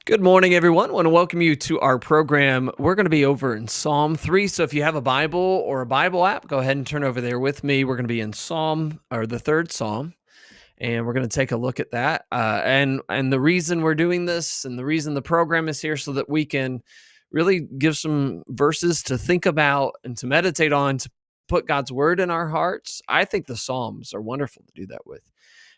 Good morning, everyone. I want to welcome you to our program. We're going to be over in Psalm 3. So if you have a Bible or a Bible app, go ahead and turn over there with me. We're going to be in Psalm or the third Psalm, and we're going to take a look at that. And the reason we're doing this and the reason the program is here so that we can really give some verses to think about and to meditate on, to put God's word in our hearts. I think the Psalms are wonderful to do that with,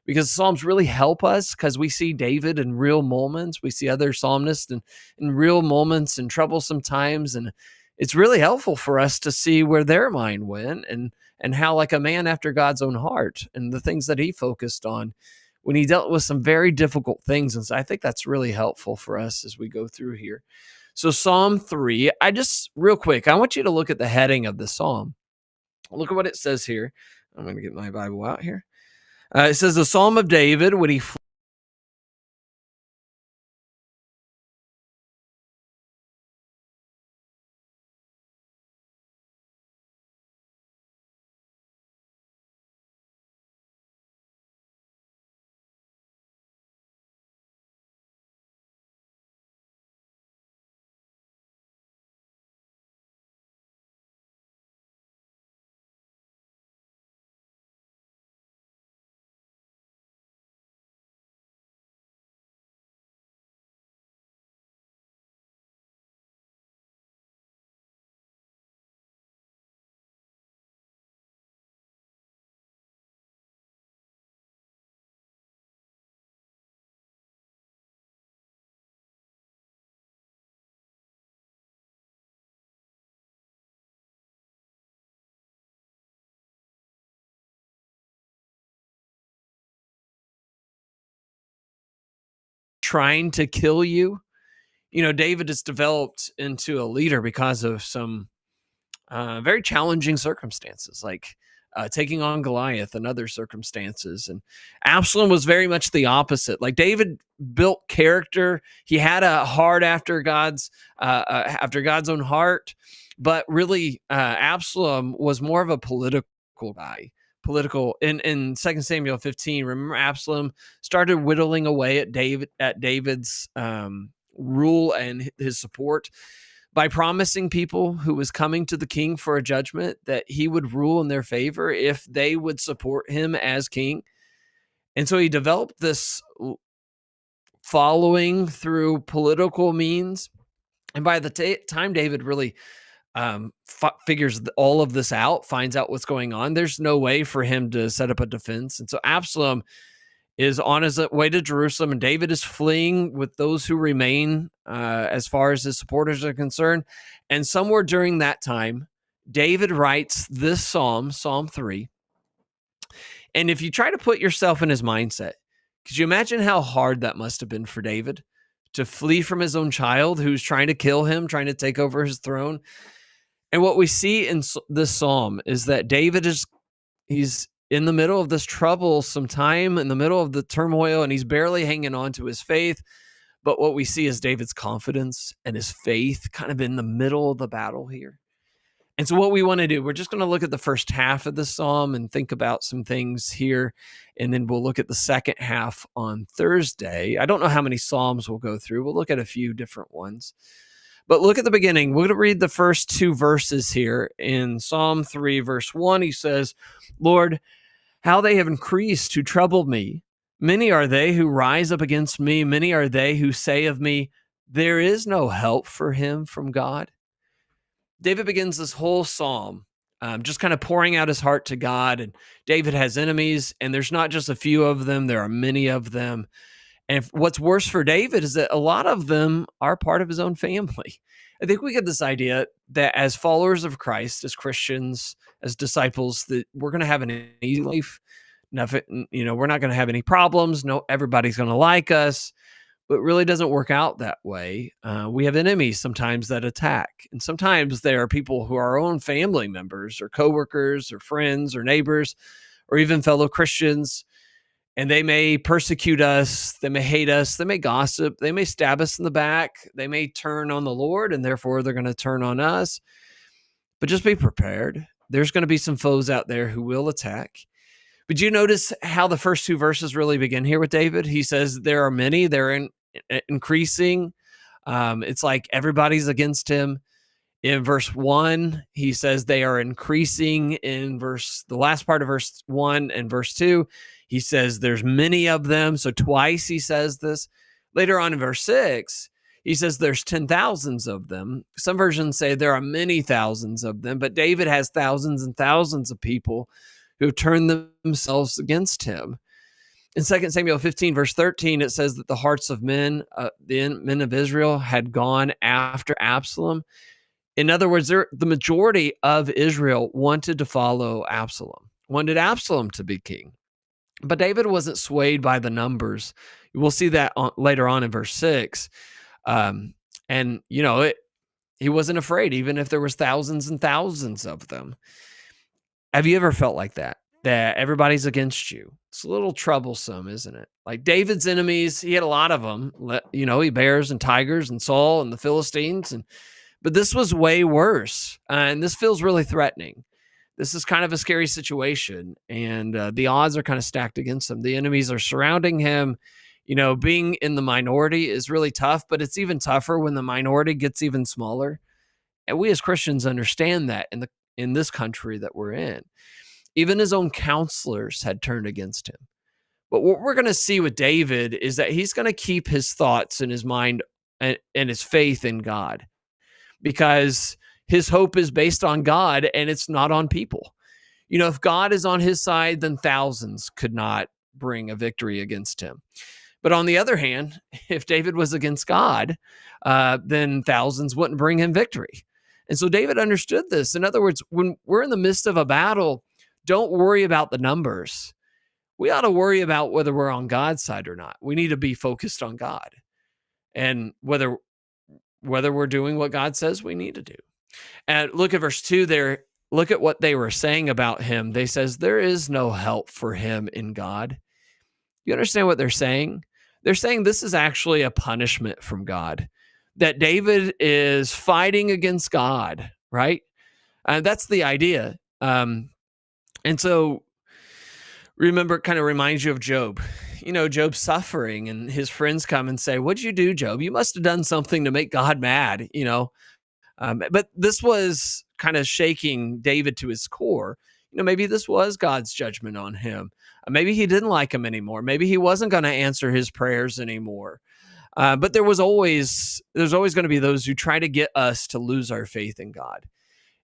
because the Psalms really help us, because we see David in real moments. We see other psalmists in real moments and troublesome times. And it's really helpful for us to see where their mind went and how, like a man after God's own heart, and the things that he focused on when he dealt with some very difficult things. And so I think that's really helpful for us as we go through here. So Psalm 3, real quick, I want you to look at the heading of the Psalm. Look at what it says here. I'm going to get my Bible out here. It says the Psalm of David when he trying to kill you, David is developed into a leader because of some very challenging circumstances, like taking on Goliath and other circumstances. And Absalom was very much the opposite. Like, David built character. He had a heart after God's own heart, but really, Absalom was more of a political guy. Political in 2 Samuel 15. Remember, Absalom started whittling away at David's rule and his support by promising people who was coming to the king for a judgment that he would rule in their favor if they would support him as king. And so he developed this following through political means. And by the time David really figures all of this out, finds out what's going on, there's no way for him to set up a defense. And so Absalom is on his way to Jerusalem, and David is fleeing with those who remain as far as his supporters are concerned. And somewhere during that time, David writes this Psalm, Psalm 3. And if you try to put yourself in his mindset, could you imagine how hard that must have been for David to flee from his own child who's trying to kill him, trying to take over his throne? And what we see in this Psalm is that David he's in the middle of this troublesome time, in the middle of the turmoil, and he's barely hanging on to his faith. But what we see is David's confidence and his faith kind of in the middle of the battle here. And so what we want to do, we're just going to look at the first half of the Psalm and think about some things here, and then we'll look at the second half on Thursday. I don't know how many Psalms we'll go through. We'll look at a few different ones. But look at the beginning. We're going to read the first two verses here. In Psalm 3, verse 1, he says, "Lord, how they have increased who trouble me. Many are they who rise up against me. Many are they who say of me, there is no help for him from God." David begins this whole psalm just kind of pouring out his heart to God. And David has enemies, and there's not just a few of them. There are many of them. And what's worse for David is that a lot of them are part of his own family. I think we get this idea that as followers of Christ, as Christians, as disciples, that we're going to have an easy life. Nothing, we're not going to have any problems. No, everybody's going to like us. But it really doesn't work out that way. We have enemies sometimes that attack. And sometimes there are people who are our own family members or coworkers or friends or neighbors or even fellow Christians. And they may persecute us, they may hate us, they may gossip, they may stab us in the back, they may turn on the Lord, and therefore they're going to turn on us. But just be prepared. There's going to be some foes out there who will attack. But you notice how the first two verses really begin here with David? He says there are many, they're increasing. It's like everybody's against him. In verse 1, he says they are increasing. In the last part of verse 1 and verse 2, he says there's many of them. So twice he says this. Later on in verse 6, he says there's 10,000s of them. Some versions say there are many thousands of them, but David has thousands and thousands of people who have turned themselves against him. In 2 Samuel 15, verse 13, it says that the hearts of men, the men of Israel, had gone after Absalom. In other words, the majority of Israel wanted to follow Absalom, wanted Absalom to be king. But David wasn't swayed by the numbers. We'll see that later on in verse 6. And, he wasn't afraid, even if there was thousands and thousands of them. Have you ever felt like that? That everybody's against you? It's a little troublesome, isn't it? Like David's enemies, he had a lot of them. He bears and tigers and Saul and the Philistines. But this was way worse. And this feels really threatening. This is kind of a scary situation. And the odds are kind of stacked against him. The enemies are surrounding him. Being in the minority is really tough, but it's even tougher when the minority gets even smaller. And we as Christians understand that in this country that we're in. Even his own counselors had turned against him. But what we're going to see with David is that he's going to keep his thoughts and his mind and his faith in God, because his hope is based on God and it's not on people. If God is on his side, then thousands could not bring a victory against him. But on the other hand, if David was against God, then thousands wouldn't bring him victory. And so David understood this. In other words, when we're in the midst of a battle, don't worry about the numbers. We ought to worry about whether we're on God's side or not. We need to be focused on God and whether we're doing what God says we need to do. And look at verse 2 there. Look at what they were saying about him. They says, there is no help for him in God. You understand what they're saying? They're saying this is actually a punishment from God, that David is fighting against God, right? That's the idea. And so remember, it kind of reminds you of Job. Job's suffering and his friends come and say, what'd you do, Job? You must have done something to make God mad, But this was kind of shaking David to his core. Maybe this was God's judgment on him. Maybe he didn't like him anymore. Maybe he wasn't going to answer his prayers anymore. But there's always going to be those who try to get us to lose our faith in God.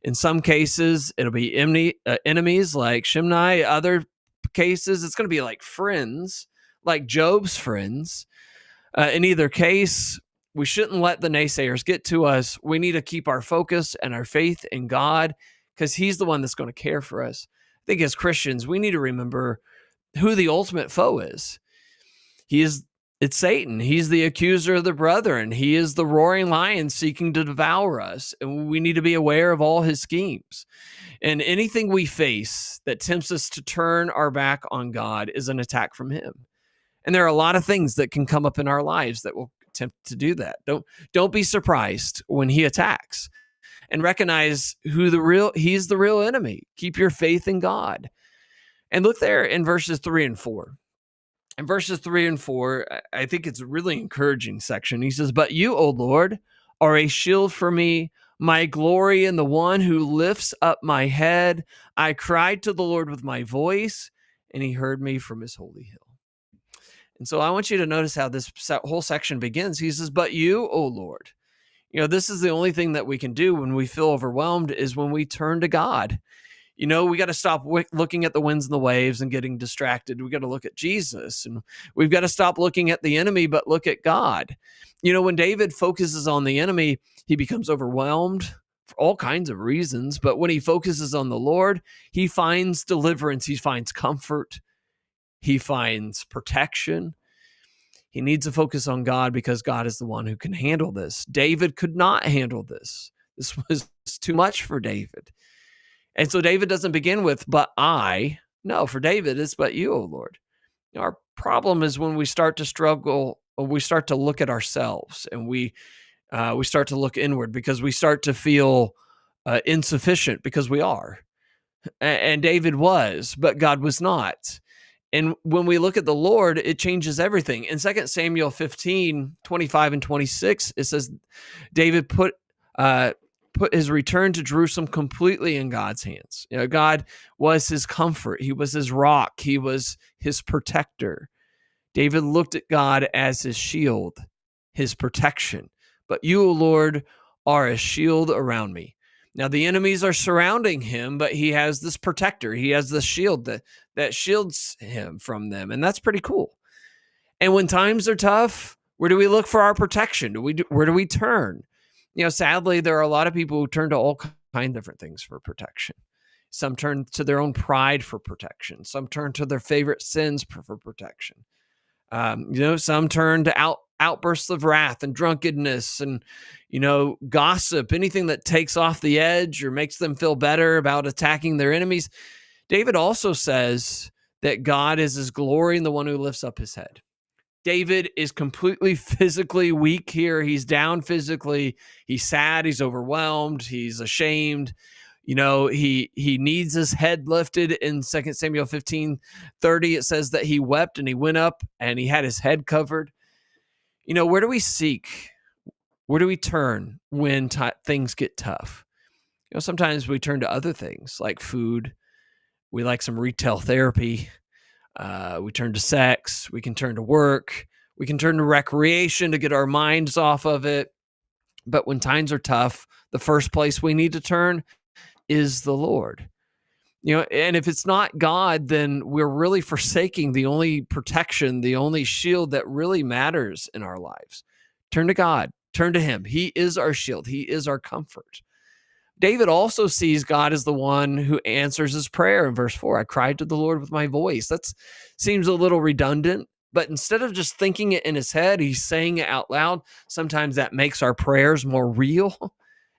In some cases, it'll be enemies like Shimei. Other cases, it's going to be like friends, like Job's friends. In either case, we shouldn't let the naysayers get to us. We need to keep our focus and our faith in God, because he's the one that's going to care for us. I think as Christians, we need to remember who the ultimate foe is. It's Satan. He's the accuser of the brethren. He is the roaring lion seeking to devour us. And we need to be aware of all his schemes. And anything we face that tempts us to turn our back on God is an attack from him. And there are a lot of things that can come up in our lives that will attempt to do that. Don't be surprised when he attacks, and recognize he's the real enemy. Keep your faith in God. And look there in verses 3 and 4. In verses 3 and 4, I think it's a really encouraging section. He says, but you, O Lord, are a shield for me, my glory, and the one who lifts up my head. I cried to the Lord with my voice, and he heard me from his holy hill. And so I want you to notice how this whole section begins. He says, but you, O Lord. This is the only thing that we can do when we feel overwhelmed, is when we turn to God. We got to stop looking at the winds and the waves and getting distracted. We got to look at Jesus, and we've got to stop looking at the enemy, but look at God. When David focuses on the enemy, he becomes overwhelmed for all kinds of reasons. But when he focuses on the Lord, he finds deliverance. He finds comfort. He finds protection. He needs to focus on God, because God is the one who can handle this. David could not handle this. This was too much for David. And so David doesn't begin with, but I. No, for David, it's but you, O Lord. Our problem is when we start to struggle, or we start to look at ourselves, and we start to look inward, because we start to feel insufficient, because we are. And David was, but God was not. And when we look at the Lord, it changes everything. In 2 Samuel 15:25 and 26, it says David uh, put his return to Jerusalem completely in God's hands. God was his comfort. He was his rock. He was his protector. David looked at God as his shield, his protection. But you, O Lord, are a shield around me. Now the enemies are surrounding him, but he has this protector. He has this shield that shields him from them, and that's pretty cool. And when times are tough, where do we look for our protection? Where do we turn? Sadly, there are a lot of people who turn to all kinds of different things for protection. Some turn to their own pride for protection. Some turn to their favorite sins for protection. Some turn to outbursts of wrath and drunkenness and, gossip, anything that takes off the edge or makes them feel better about attacking their enemies. David also says that God is his glory and the one who lifts up his head. David is completely physically weak here. He's down physically. He's sad. He's overwhelmed. He's ashamed. He needs his head lifted. In 2 Samuel 15:30, it says that he wept and he went up and he had his head covered. Where do we seek? Where do we turn when things get tough? Sometimes we turn to other things like food. We like some retail therapy. We turn to sex. We can turn to work. We can turn to recreation to get our minds off of it. But when times are tough, the first place we need to turn is the Lord. And if it's not God, then we're really forsaking the only protection, the only shield that really matters in our lives. Turn to God. Turn to him. He is our shield. He is our comfort. David also sees God as the one who answers his prayer in verse 4. I cried to the Lord with my voice. That seems a little redundant, but instead of just thinking it in his head, he's saying it out loud. Sometimes that makes our prayers more real,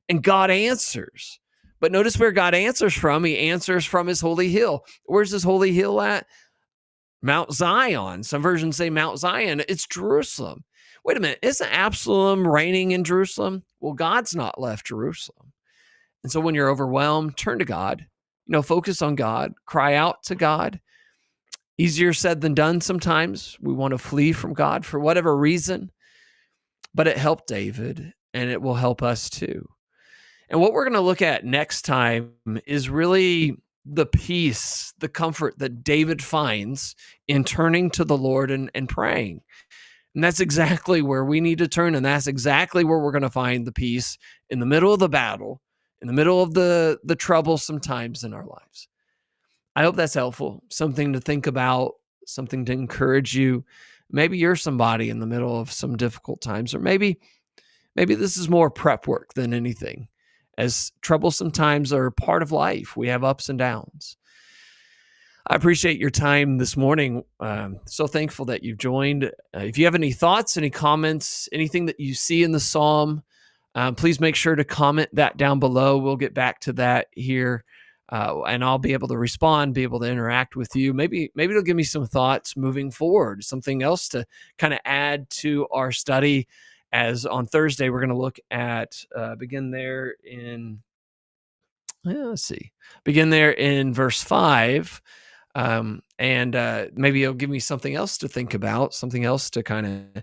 and God answers. But notice where God answers from. He answers from his holy hill. Where's his holy hill at? Mount Zion. Some versions say Mount Zion. It's Jerusalem. Wait a minute. Isn't Absalom reigning in Jerusalem? Well, God's not left Jerusalem. And so when you're overwhelmed, turn to God. Focus on God. Cry out to God. Easier said than done sometimes. We want to flee from God for whatever reason. But it helped David, and it will help us too. And what we're going to look at next time is really the peace, the comfort that David finds in turning to the Lord and praying. And that's exactly where we need to turn. And that's exactly where we're going to find the peace in the middle of the battle, in the middle of the troublesome times in our lives. I hope that's helpful. Something to think about, something to encourage you. Maybe you're somebody in the middle of some difficult times, or maybe this is more prep work than anything. As troublesome times are part of life, we have ups and downs. I appreciate your time this morning. So thankful that you've joined. If you have any thoughts, any comments, anything that you see in the psalm, please make sure to comment that down below. We'll get back to that here, and I'll be able to respond, be able to interact with you. Maybe it'll give me some thoughts moving forward, something else to kind of add to our study. As on Thursday, we're going to look at begin there in verse 5, and maybe it'll give me something else to think about, something else to kind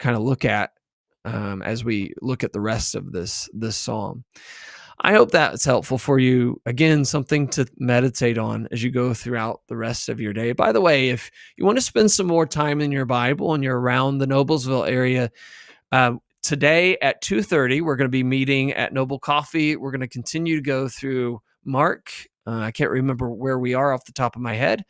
of look at as we look at the rest of this psalm. I hope that's helpful for you. Again, something to meditate on as you go throughout the rest of your day. By the way, if you want to spend some more time in your Bible and you're around the Noblesville area, today at 2:30, we're going to be meeting at Noble Coffee. We're going to continue to go through Mark. I can't remember where we are off the top of my head,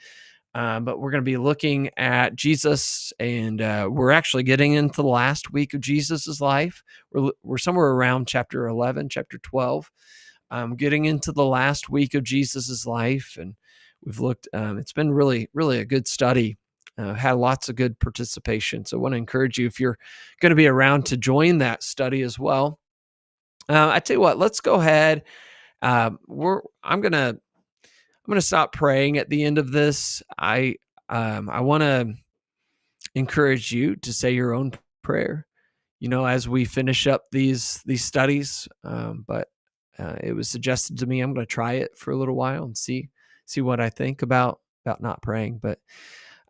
but we're going to be looking at Jesus, and we're actually getting into the last week of Jesus's life. We're somewhere around chapter 11, chapter 12, getting into the last week of Jesus's life, and we've looked. It's been really, really a good study. Had lots of good participation. So I want to encourage you, if you're going to be around, to join that study as well. I tell you what, let's go ahead. I'm going to stop praying at the end of this. I want to encourage you to say your own prayer, as we finish up these studies. But it was suggested to me, I'm going to try it for a little while and see what I think about not praying. But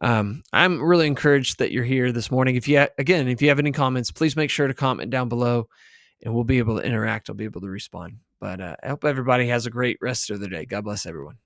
I'm really encouraged that you're here this morning. If you have any comments, please make sure to comment down below, and we'll be able to interact. I'll be able to respond. But I hope everybody has a great rest of the day. God bless everyone.